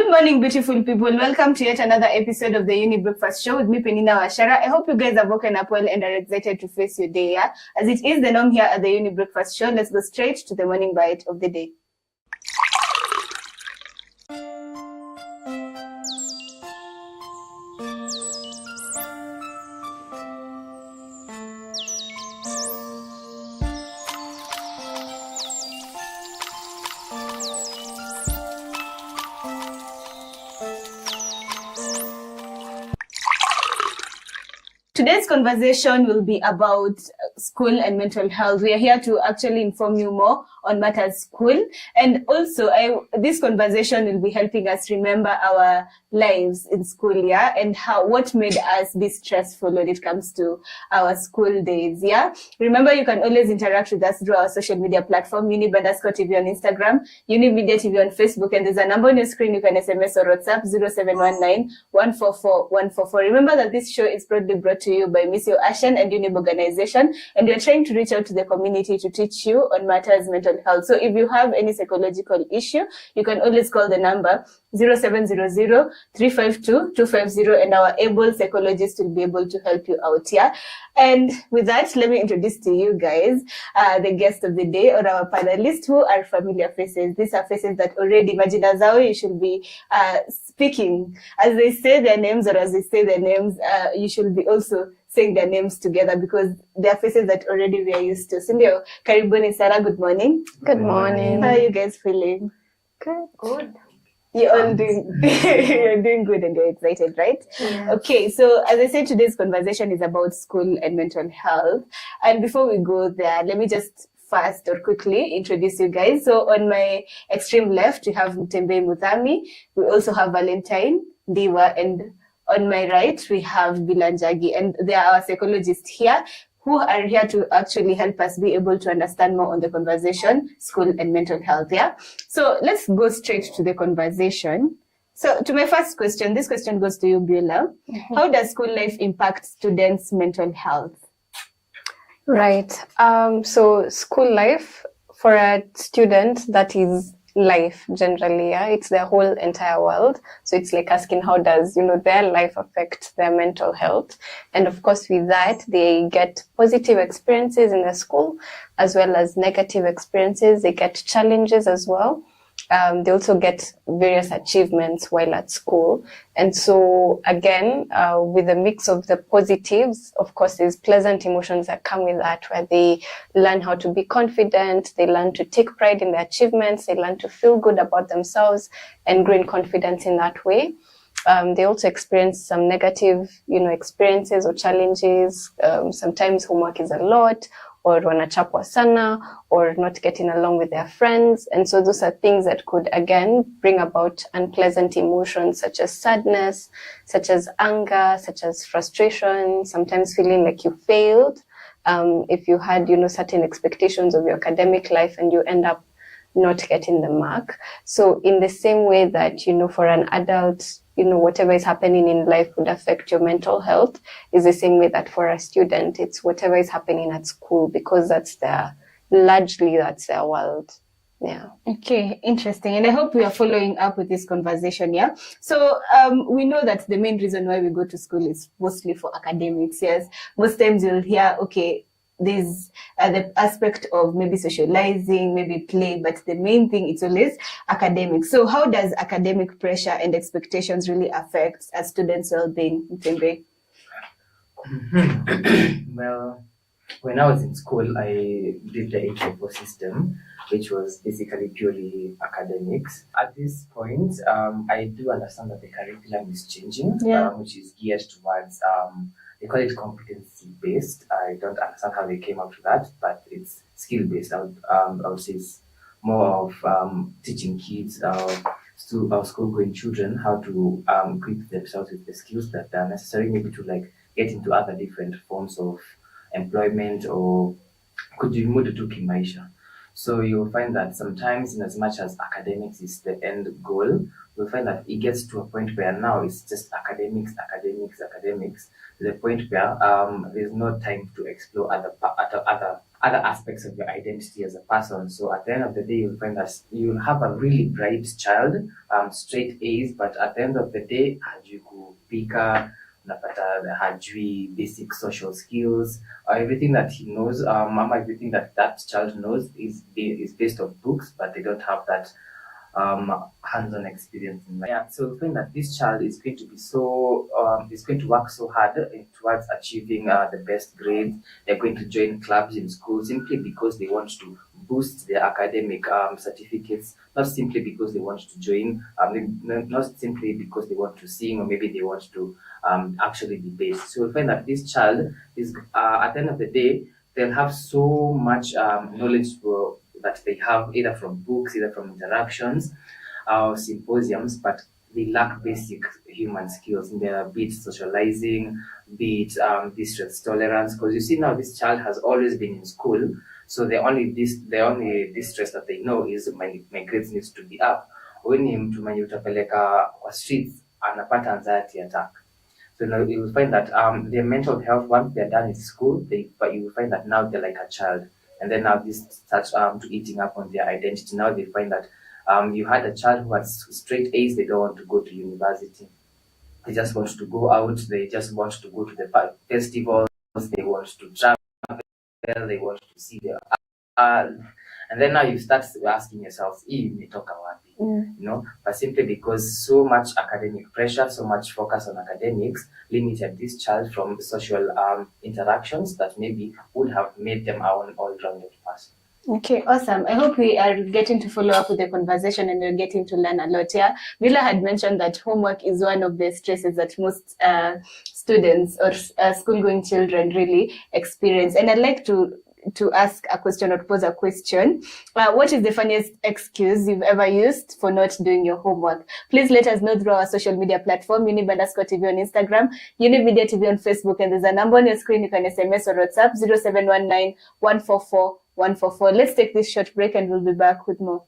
Good morning, beautiful people. Welcome to yet another episode of the Younib Breakfast Show with me, Peninah Wachera. I hope you guys have woken up well and are excited to face your day, yeah? As it is the norm here at the Younib Breakfast Show, let's go straight to the morning bite of the day. Today's conversation will be about school and mental health. We are here to actually inform you more on matters school. And also, this conversation will be helping us remember our lives in school, yeah? And what made us be stressful when it comes to our school days, yeah? Remember, you can always interact with us through our social media platform, Younib_TV on Instagram, Younib Media TV on Facebook, and there's a number on your screen. You can SMS or WhatsApp 0719 144 144. Remember that this show is proudly brought to you by Miss Yo Ashen and Younib Organization, and we're trying to reach out to the community to teach you on matters mental health. So if you have any psychological issue, you can always call the number 0700 352 250, and our able psychologist will be able to help you out here. And with that, let me introduce to you guys the guest of the day, or our panelists, who are familiar faces. These are faces that already, Majida Zao, you should be speaking. As they say their names, or as they say their names, you should be also saying their names together, because they are faces that already we are used to. Sindio, karibuni Sarah, good morning. Good morning. How are you guys feeling? Good. You're all doing, you're doing good and you're excited, right? Yeah. Okay, so as I said, today's conversation is about school and mental health. And before we go there, let me just fast or quickly introduce you guys. So on my extreme left, we have Mutembei, Muthami. We also have Valentine, Ndiwa, and on my right, we have Beulah, Njagi. And they are our psychologists here, who are here to actually help us be able to understand more on the conversation, school and mental health, yeah? So let's go straight to the conversation. So to my first question, this question goes to you, Beulah. How does school life impact students' mental health? Right. So school life for a student, that is life generally, yeah? It's their whole entire world. So it's like asking, how does, their life affect their mental health? And of course, with that, they get positive experiences in the school as well as negative experiences. They get challenges as well. They also get various achievements while at school. And so again, with a mix of the positives, of course, there's pleasant emotions that come with that, where they learn how to be confident, they learn to take pride in their achievements, they learn to feel good about themselves and grow in confidence in that way. They also experience some negative, experiences or challenges. Sometimes homework is a lot, or wanachapwa sana, or not getting along with their friends. And so those are things that could, again, bring about unpleasant emotions such as sadness, such as anger, such as frustration, sometimes feeling like you failed. If you had, certain expectations of your academic life and you end up not getting the mark. So in the same way that, for an adult, whatever is happening in life would affect your mental health, is the same way that for a student, it's whatever is happening at school, because largely that's their world. Yeah. Okay, interesting. And I hope we are following up with this conversation, yeah? So we know that the main reason why we go to school is mostly for academics, yes? Most times you'll hear, okay, there's the aspect of maybe socializing, maybe play, but the main thing is always academics. So how does academic pressure and expectations really affect a student's well-being, Mutembei? Well, when I was in school, I did the 844 system, which was basically purely academics. At this point, I do understand that the curriculum is changing, which is geared towards they call it competency-based. I don't understand how they came up with that, but it's skill-based. I would say it's more of teaching kids, our school-going children, how to equip themselves with the skills that are necessary, maybe to get into other different forms of employment, or kujimudu tu kimaisha. So you'll find that sometimes, in as much as academics is the end goal, you'll find that it gets to a point where now it's just academics, to the point where there's no time to explore other other aspects of your identity as a person. So at the end of the day, you'll find that you'll have a really bright child, straight A's, but at the end of the day, hajui kupika, unapata hajui basic social skills, everything that he knows, everything that that child knows is based on books, but they don't have that hands-on experience in life. Yeah, so I think that this child is going to be is going to work so hard towards achieving the best grades. They're going to join clubs in school simply because they want to boost their academic certificates, not simply because they want to join, not simply because they want to sing, or maybe they want to actually debate. So we find that this child is, at the end of the day, they'll have so much knowledge that they have either from books, either from interactions or symposiums, but they lack basic human skills in their, be it socializing, be it distress tolerance. Because you see now this child has always been in school, so the only distress that they know is my grades needs to be up. When mtu mwenye utapeleka kwa streets anapata anxiety attack. So now you will find that their mental health, once they're done in school, but you will find that now they're like a child. And then now this starts to eating up on their identity. Now they find that you had a child who has straight A's, they don't want to go to university. They just want to go out, they just want to go to the festivals, they want to travel, they want to see their and then now you start asking yourself, imetoka wapi? You know, but simply because so much academic pressure, so much focus on academics limited this child from social interactions that maybe would have made them our all-rounded person. Okay, awesome. I hope we are getting to follow up with the conversation and we're getting to learn a lot here. Beulah had mentioned that homework is one of the stresses that most students or school-going children really experience. And I'd like to ask a question or pose a question. What is the funniest excuse you've ever used for not doing your homework? Please let us know through our social media platform, Younib_TV on Instagram, Younib Media TV on Facebook, and there's a number on your screen. You can SMS or WhatsApp 0719 144 144. Let's take this short break and we'll be back with more.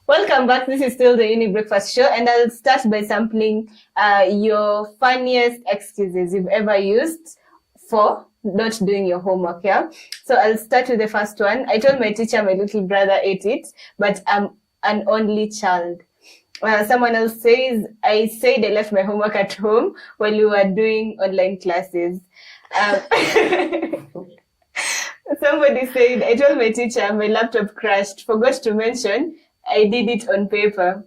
Welcome back. This is still the Uni Breakfast Show, and I'll start by sampling your funniest excuses you've ever used for not doing your homework. Yeah. So I'll start with the first one. I told my teacher my little brother ate it, but I'm an only child. Someone else says, I said I left my homework at home while we were doing online classes. Somebody said, I told my teacher my laptop crashed. Forgot to mention, I did it on paper.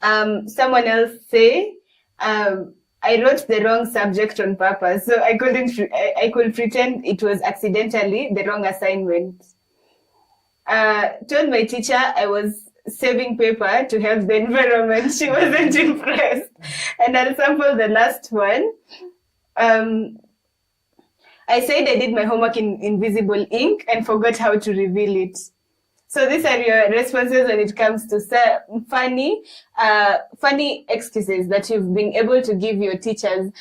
Someone else say, I wrote the wrong subject on purpose, so I could pretend it was accidentally the wrong assignment. Told my teacher I was saving paper to help the environment. She wasn't impressed. And I'll sample the last one. I said I did my homework in invisible ink and forgot how to reveal it. So these are your responses when it comes to funny excuses that you've been able to give your teachers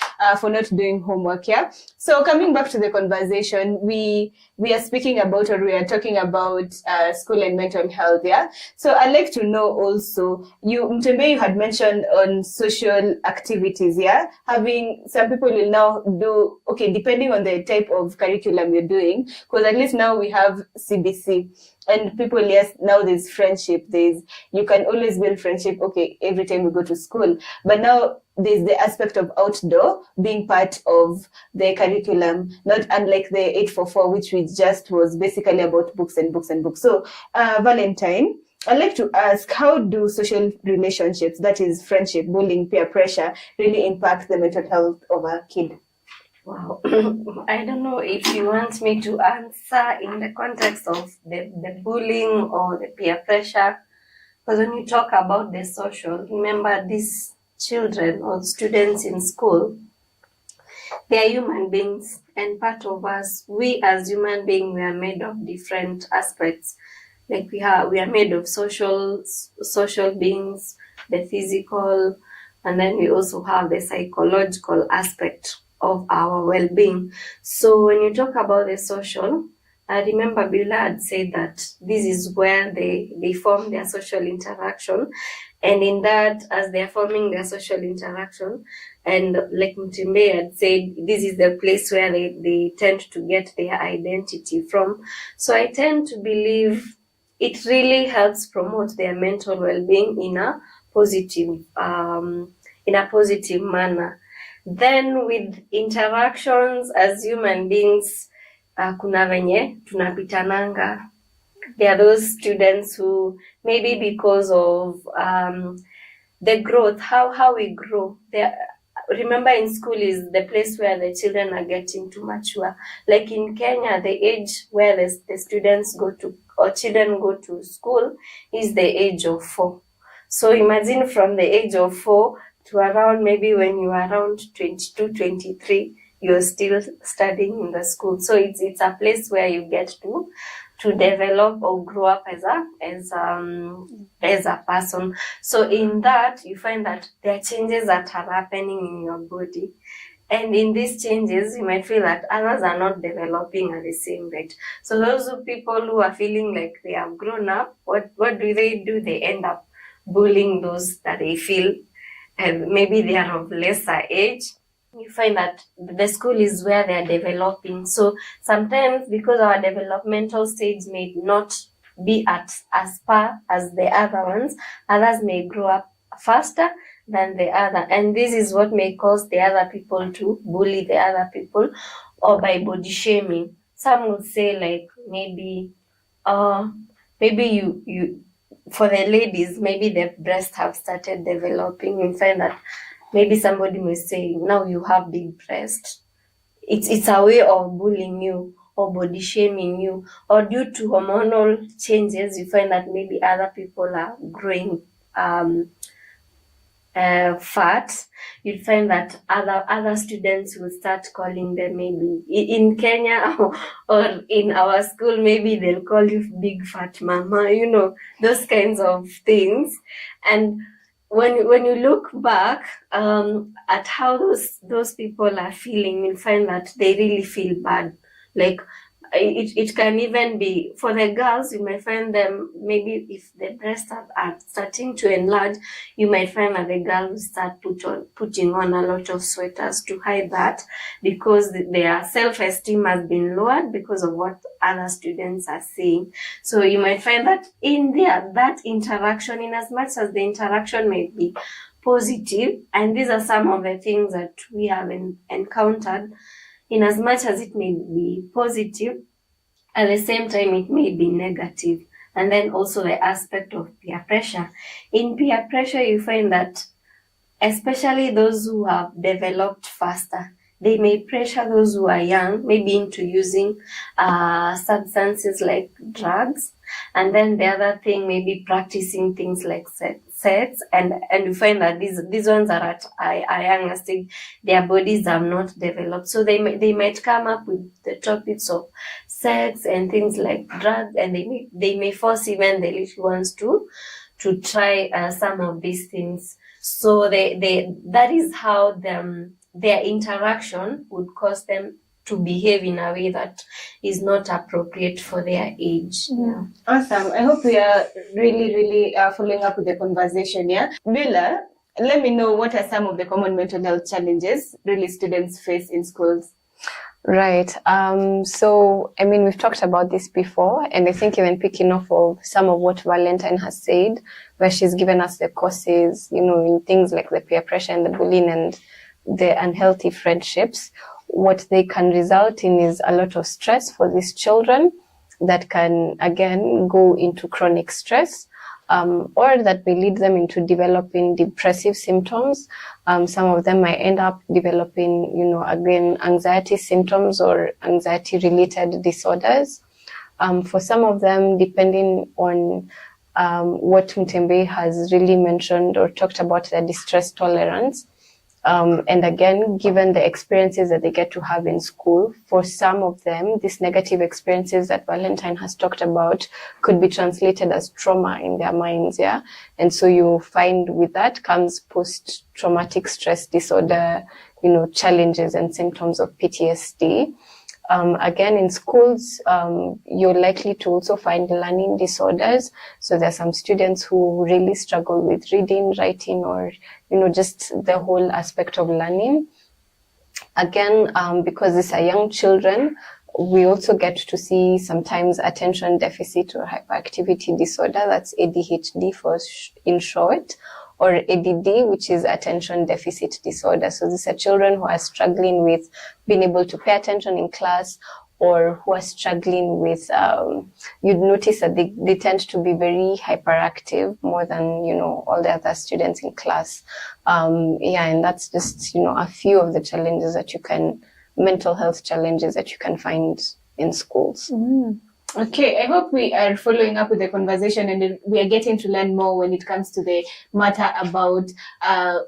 for not doing homework. Yeah. So coming back to the conversation, we are speaking about, or we are talking about school and mental health. Yeah. So I'd like to know also, Mutembei, you had mentioned on social activities. Yeah. Having some people will now do, okay, depending on the type of curriculum you're doing, because at least now we have CBC. And people, yes, now there's friendship. You can always build friendship, okay, every time you go to school. But now there's the aspect of outdoor being part of the curriculum, not unlike the 844, which was basically about books and books and books. So, Valentine, I'd like to ask, how do social relationships, that is friendship, bullying, peer pressure, really impact the mental health of a kid? Wow. I don't know if you want me to answer in the context of the bullying or the peer pressure. Because when you talk about the social, remember these children or students in school, they are human beings, and part of us, we as human beings, we are made of different aspects. Like we are made of social beings, the physical, and then we also have the psychological aspect of our well-being. So when you talk about the social, I remember Beulah had said that this is where they form their social interaction, and in that, as they are forming their social interaction, and like Mutembei had said, this is the place where they tend to get their identity from. So I tend to believe it really helps promote their mental well-being in a positive manner. Then with interactions as human beings, kuna venye tunapitananga. There are those students who maybe because of the growth, how we grow. Remember, in school is the place where the children are getting to mature. Like in Kenya, the age where the students go to, or children go to school, is the age of 4. So imagine from the age of 4 to around, maybe when you are around 22, 23, you're still studying in the school. So it's a place where you get to develop or grow up as a person. So in that, you find that there are changes that are happening in your body. And in these changes, you might feel that others are not developing at the same rate. So those people who are feeling like they have grown up, what do? They end up bullying those that they feel and maybe they are of lesser age. You find that the school is where they are developing. So sometimes, because our developmental stage may not be as far as the other ones, others may grow up faster than the other. And this is what may cause the other people to bully the other people, or by body shaming. Some would say like maybe you for the ladies, maybe their breasts have started developing. You find that maybe somebody may say, now you have big breasts. It's a way of bullying you or body shaming you. Or due to hormonal changes, you find that maybe other people are growing fat. You'll find that other students will start calling them, maybe in Kenya or in our school, maybe they'll call you big fat mama, those kinds of things. And when you look back at how those people are feeling, you'll find that they really feel bad. Like it can even be for the girls. You might find them, maybe if the breasts are starting to enlarge, you might find that the girl will start putting on a lot of sweaters to hide that, because their self-esteem has been lowered because of what other students are saying. So you might find that in there, that interaction, in as much as the interaction may be positive, and these are some of the things that we have encountered, in as much as it may be positive, at the same time it may be negative. And then also the aspect of peer pressure. In peer pressure, you find that especially those who have developed faster, they may pressure those who are young, maybe into using substances like drugs. And then the other thing, maybe practicing things like sex, and you find that these ones are at a younger stage, their bodies have not developed, so they might come up with the topics of sex and things like drugs, and they may force even the little ones to try some of these things. So that is how their interaction would cause them to behave in a way that is not appropriate for their age. Yeah. Awesome. I hope we are really following up with the conversation. Yeah, Beulah, let me know, what are some of the common mental health challenges really students face in schools? Right. So, I mean, we've talked about this before, and I think even picking off of some of what Valentine has said, where she's given us the causes, in things like the peer pressure and the bullying and the unhealthy friendships, what they can result in is a lot of stress for these children that can, again, go into chronic stress, or that may lead them into developing depressive symptoms. Some of them might end up developing, again, anxiety symptoms or anxiety-related disorders. For some of them, depending on what Mutembei has really mentioned or talked about, their distress tolerance. And again, given the experiences that they get to have in school, for some of them, these negative experiences that Valentine has talked about could be translated as trauma in their minds, yeah? And so you find with that comes post-traumatic stress disorder, challenges and symptoms of PTSD. Again, in schools, you're likely to also find learning disorders. So there are some students who really struggle with reading, writing, or, just the whole aspect of learning. Again, because these are young children, we also get to see sometimes attention deficit or hyperactivity disorder. That's ADHD in short, or ADD, which is attention deficit disorder. So these are children who are struggling with being able to pay attention in class, or who are struggling with, you'd notice that they tend to be very hyperactive more than, all the other students in class. And that's just, a few of the challenges mental health challenges that you can find in schools. Okay, I hope we are following up with the conversation, and we are getting to learn more when it comes to the matter about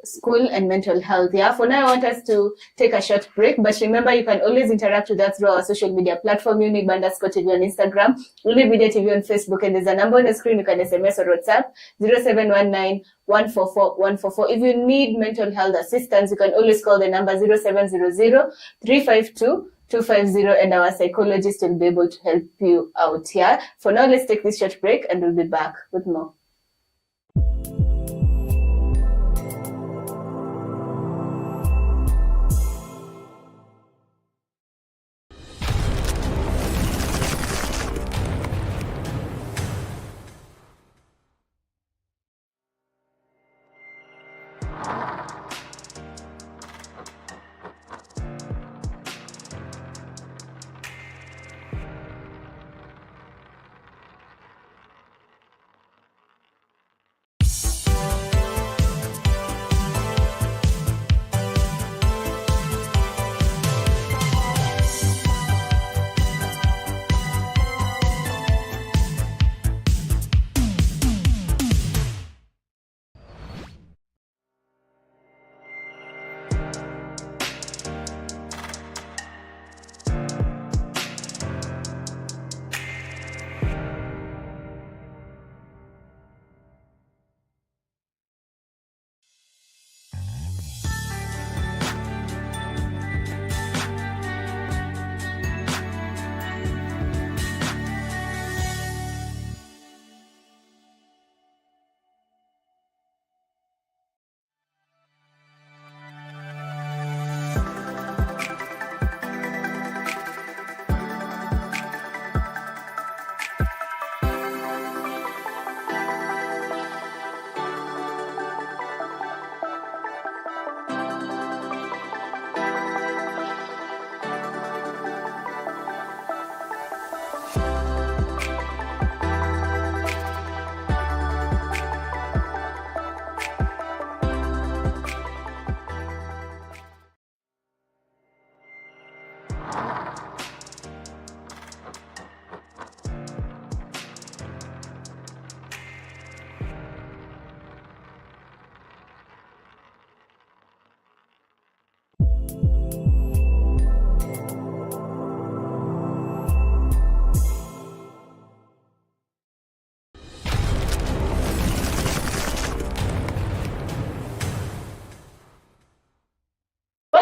school and mental health. Yeah, for now, I want us to take a short break, but remember, you can always interact with us through our social media platform, Younib_TV on Instagram, Younib Media TV on Facebook, and there's a number on the screen. You can SMS or WhatsApp 0719 144 144. If you need mental health assistance, you can always call the number 0700 352 250, and our psychologist will be able to help you out here. For now, let's take this short break, and we'll be back with more.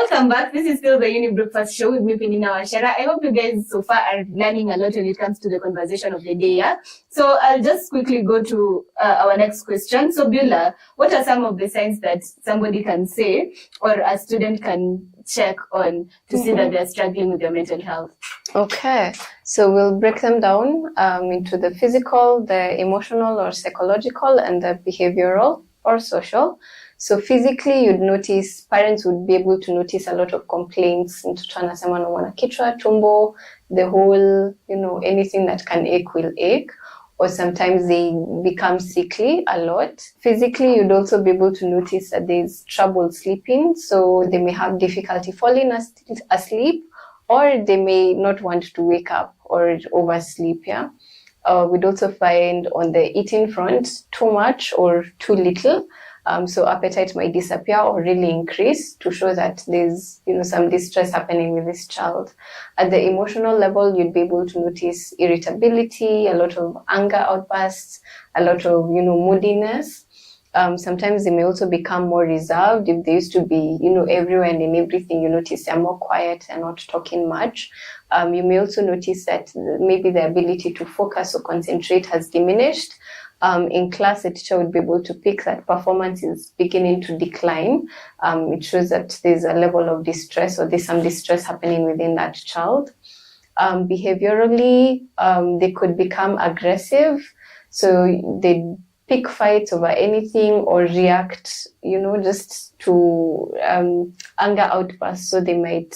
Welcome back. This is still the Younib Breakfast Show with me, Peninah Wachera. I hope you guys so far are learning a lot when it comes to the conversation of the day. Yeah? So I'll just quickly go to our next question. So Beulah, what are some of the signs that somebody can say or a student can check on to see that they're struggling with their mental health? Okay, so we'll break them down into the physical, the emotional or psychological, and the behavioral or social. So physically, you'd notice, parents would be able to notice a lot of complaints, mtoto anasema anaumwa kichwa, tumbo, the whole, anything that can ache will ache, or sometimes they become sickly a lot. Physically, you'd also be able to notice that there's trouble sleeping, so they may have difficulty falling asleep, or they may not want to wake up or oversleep, yeah. We'd also find on the eating front too much or too little. So appetite might disappear or really increase to show that there's, some distress happening with this child. At the emotional level, you'd be able to notice irritability, a lot of anger outbursts, a lot of, moodiness. Sometimes they may also become more reserved. If they used to be, everywhere and in everything, you notice they're more quiet and not talking much. You may also notice that maybe the ability to focus or concentrate has diminished. In class, a teacher would be able to pick that performance is beginning to decline. It shows that there's a level of distress or there's some distress happening within that child. Behaviorally, they could become aggressive. So they pick fights over anything or react, just to anger outbursts. So they might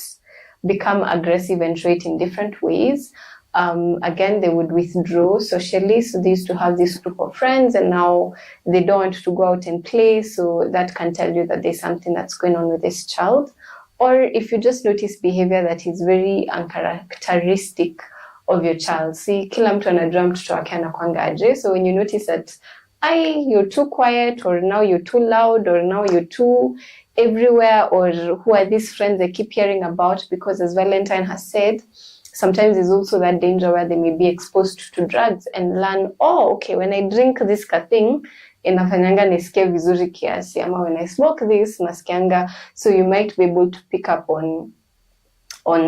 become aggressive and show it in different ways. Again, they would withdraw socially. So they used to have this group of friends and now they don't want to go out and play. So that can tell you that there's something that's going on with this child. Or if you just notice behavior that is very uncharacteristic of your child. See, kila mtu anajua mtoto wake anakuanga aje. So when you notice that, you're too quiet, or now you're too loud, or now you're too everywhere, or who are these friends they keep hearing about? Because as Valentine has said, sometimes there's also that danger where they may be exposed to drugs and learn, okay, when I drink this thing, inafanyanga nisikie vizuri kiasi, ama when I smoke this, nasikianga. So you might be able to pick up on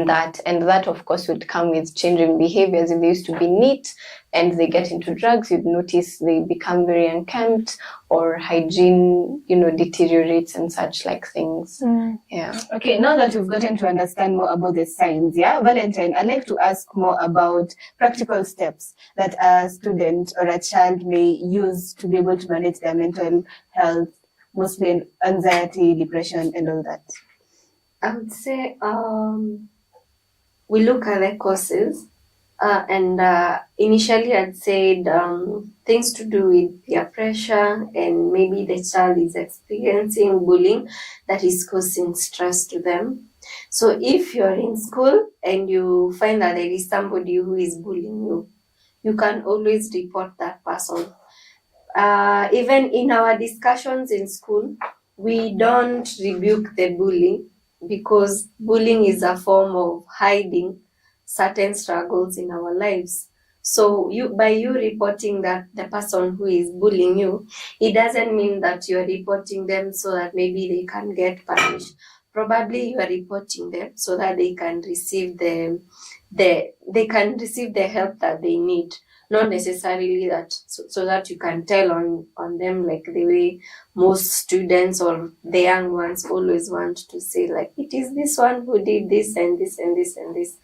that, and that of course would come with changing behaviors. If they used to be neat and they get into drugs, you'd notice they become very unkempt, or hygiene, deteriorates and such like things. Yeah. Okay, now that we've gotten to understand more about the signs, Valentine, I'd like to ask more about practical steps that a student or a child may use to be able to manage their mental health, mostly anxiety, depression, and all that. I would say we look at the causes, and initially I'd said things to do with peer pressure, and maybe the child is experiencing bullying that is causing stress to them. So if you're in school and you find that there is somebody who is bullying you, you can always report that person. Even in our discussions in school, we don't rebuke the bully, because bullying is a form of hiding certain struggles in our lives. So by you reporting that the person who is bullying you, it doesn't mean that you're reporting them so that maybe they can get punished. Probably you are reporting them so that they can receive the help that they need. Not necessarily that so that you can tell on them, like the way most students or the young ones always want to say, like, it is this one who did this and this and this and this.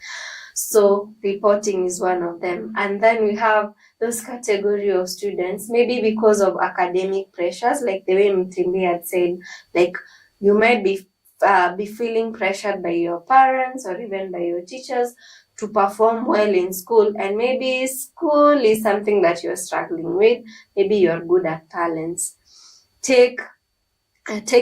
So reporting is one of them. And then we have those category of students, maybe because of academic pressures, like the way Mutembei had said, like you might be feeling pressured by your parents or even by your teachers to perform well in school, and maybe school is something that you're struggling with. Maybe you're good at talents. Take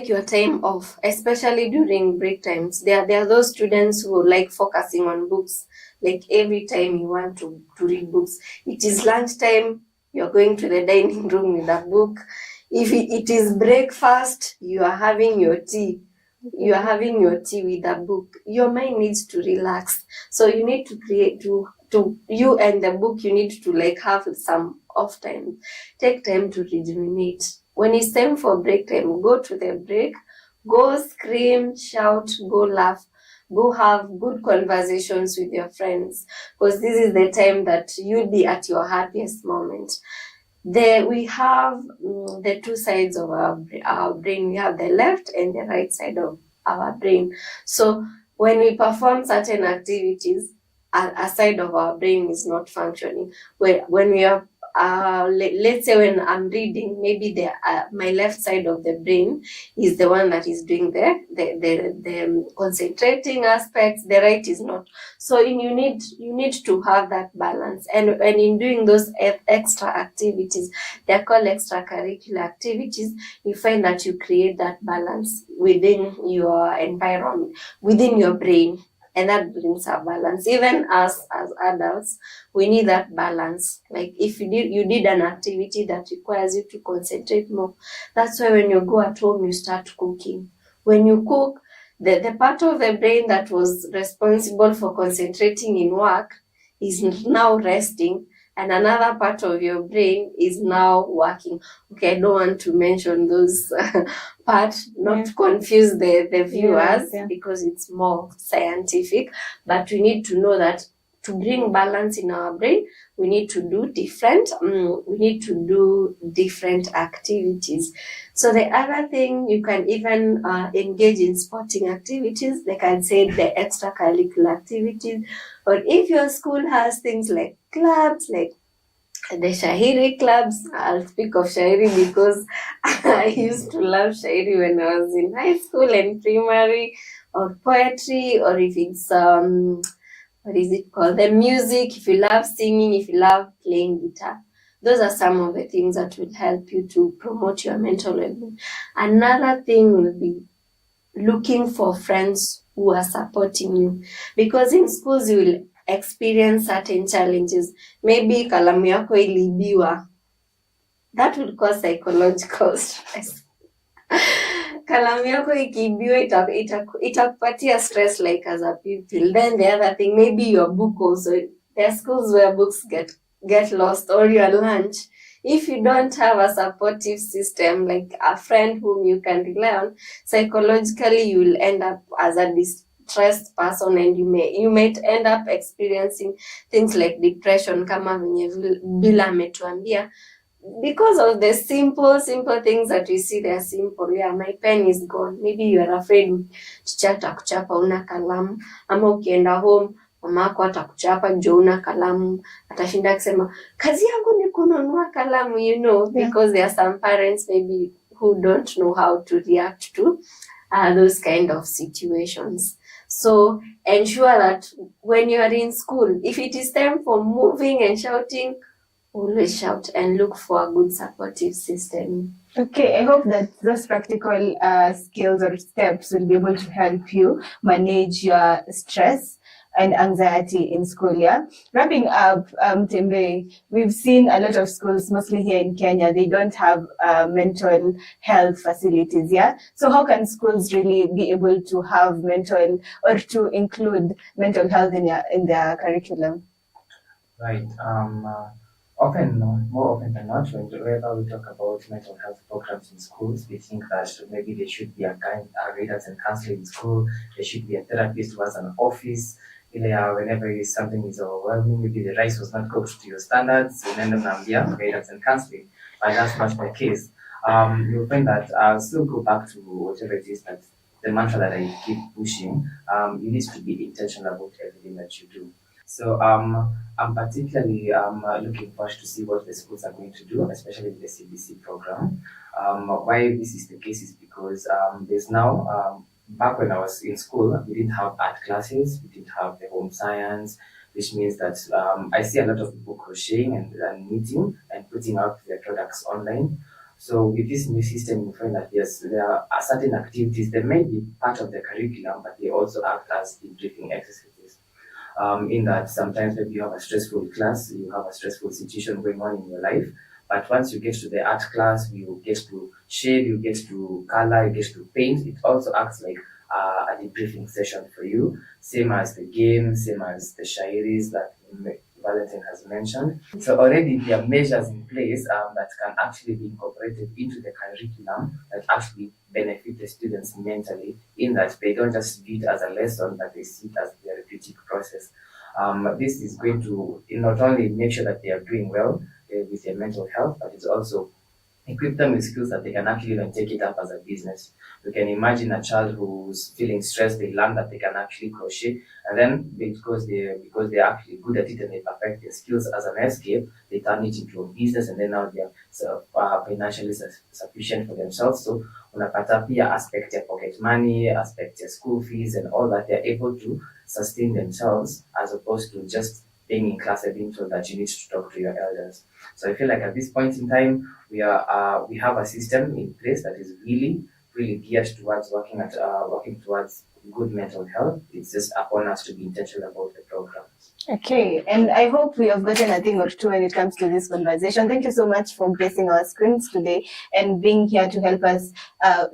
your time off, especially during break times. There are those students who like focusing on books. Like every time you want to read books, it is lunchtime, you're going to the dining room with a book. If it is breakfast, you are having your tea. You are having your tea with a book. Your mind needs to relax. So you need to create you and the book, you need to like have some off time. Take time to rejuvenate. When it's time for break time, go to the break, Go scream, shout, go laugh, go have good conversations with your friends, because this is the time that you'll be at your happiest moment. We have the two sides of our brain. We have the left and the right side of our brain. So when we perform certain activities, a side of our brain is not functioning. When we are let's say when I'm reading, maybe my left side of the brain is the one that is doing the concentrating aspects. The right is not. So you need to have that balance. And in doing those extra activities, they're called extracurricular activities. You find that you create that balance within your environment, within your brain. And that brings a balance. Even as adults, we need that balance. Like if you did an activity that requires you to concentrate more, that's why when you go at home, you start cooking. When you cook, the part of the brain that was responsible for concentrating in work is now resting, and another part of your brain is now working. Okay, I don't want to mention those parts, not to confuse the viewers, because it's more scientific. But we need to know that to bring balance in our brain, we need to do different activities. So the other thing, you can even engage in sporting activities, like I said, the extracurricular activities. Or if your school has things like clubs, like the Shahiri clubs. I'll speak of Shahiri because I used to love Shahiri when I was in high school and primary, or poetry, or if it's what is it called? The music, if you love singing, if you love playing guitar. Those are some of the things that will help you to promote your mental well-being. Another thing will be looking for friends who are supporting you, because in schools you will experience certain challenges. Maybe kalamu yako iliibiwa. That will cause psychological stress. Kalamu yako ikiibiwa itakupatia stress, like as a pupil. Then the other thing, maybe your book also. There are schools where books get lost, or your lunch. If you don't have a supportive system, like a friend whom you can rely on, psychologically you will end up as a distressed person, and you might end up experiencing things like depression, kama venye Beulah ametuambia, because of the simple things that we see. They are simple. Yeah, my pen is gone. Maybe you are afraid teacher atakuchapa una kalamu, ama ukienda home mama yako atakuchapa juu una kalamu, atashinda kusema kazi yangu ni kununua kalamu, because there are some parents maybe who don't know how to react to those kind of situations. So ensure that when you are in school, if it is time for moving and shouting, always shout and look for a good supportive system. Okay, I hope that those practical skills or steps will be able to help you manage your stress and anxiety in school, yeah? Wrapping up, Mutembei, we've seen a lot of schools, mostly here in Kenya, they don't have mental health facilities, yeah? So how can schools really be able to have mental, or to include mental health in their curriculum? Right. More often than not, whenever we talk about mental health programs in schools, we think that maybe there should be a guidance and counseling in school. There should be a therapist who has an office. Whenever something is overwhelming, maybe the rice was not cooked to your standards, you end up guidance and counseling. But that's not the case. You'll find that I'll still go back to whatever it is that the mantra that I keep pushing. You need to be intentional about everything that you do. So I'm particularly looking forward to see what the schools are going to do, especially with the CBC program. Why this is the case is because there's now, back when I was in school, we didn't have art classes, we didn't have the home science, which means that I see a lot of people crocheting and knitting and putting out their products online. So with this new system, you find that yes, there are certain activities that may be part of the curriculum, but they also act as debriefing exercises. In that sometimes maybe you have a stressful class, you have a stressful situation going on in your life, but once you get to the art class, you get to shade, you get to color, you get to paint, it also acts like a debriefing session for you, same as the game, same as the shairis that Valentine has mentioned. So already there are measures in place that can actually be incorporated into the curriculum that actually benefit the students mentally, in that they don't just view it as a lesson, but they see it as a therapeutic process. This is going to not only make sure that they are doing well with their mental health, but it's also equip them with skills that they can actually even take it up as a business. You can imagine a child who's feeling stressed, they learn that they can actually crochet, and then because they're actually good at it and they perfect their skills as an escape, they turn it into a business, and then now they're financially sufficient for themselves. So unapata pia aspect ya pocket money, aspect ya school fees and all that, they're able to sustain themselves as opposed to just being in class and being told that you need to talk to your elders. So I feel like at this point in time, we have a system in place that is really geared towards working towards good mental health. It's just upon us to be intentional about the programs. Okay, and I hope we have gotten a thing or two when it comes to this conversation. Thank you so much for gracing our screens today and being here to help us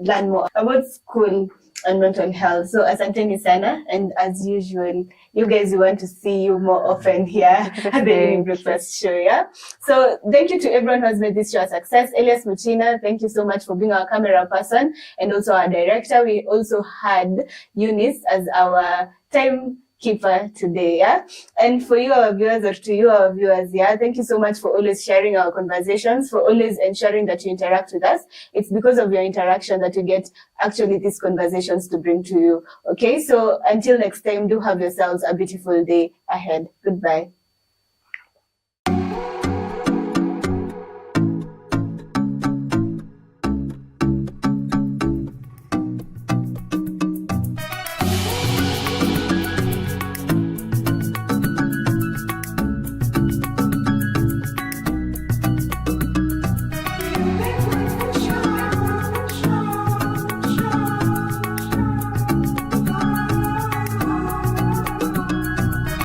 learn more about school and mental health. So asanteni sana, and as usual, you guys, we want to see you more often here at the Younib Breakfast Show, yeah? So thank you to everyone who has made this show a success. Elias Muchina, thank you so much for being our camera person and also our director. We also had Eunice as our timekeeper today, yeah? And for you, our viewers, or to you, our viewers, yeah, thank you so much for always sharing our conversations, for always ensuring that you interact with us. It's because of your interaction that you get actually these conversations to bring to you. Okay, so until next time, do have yourselves a beautiful day ahead. Goodbye.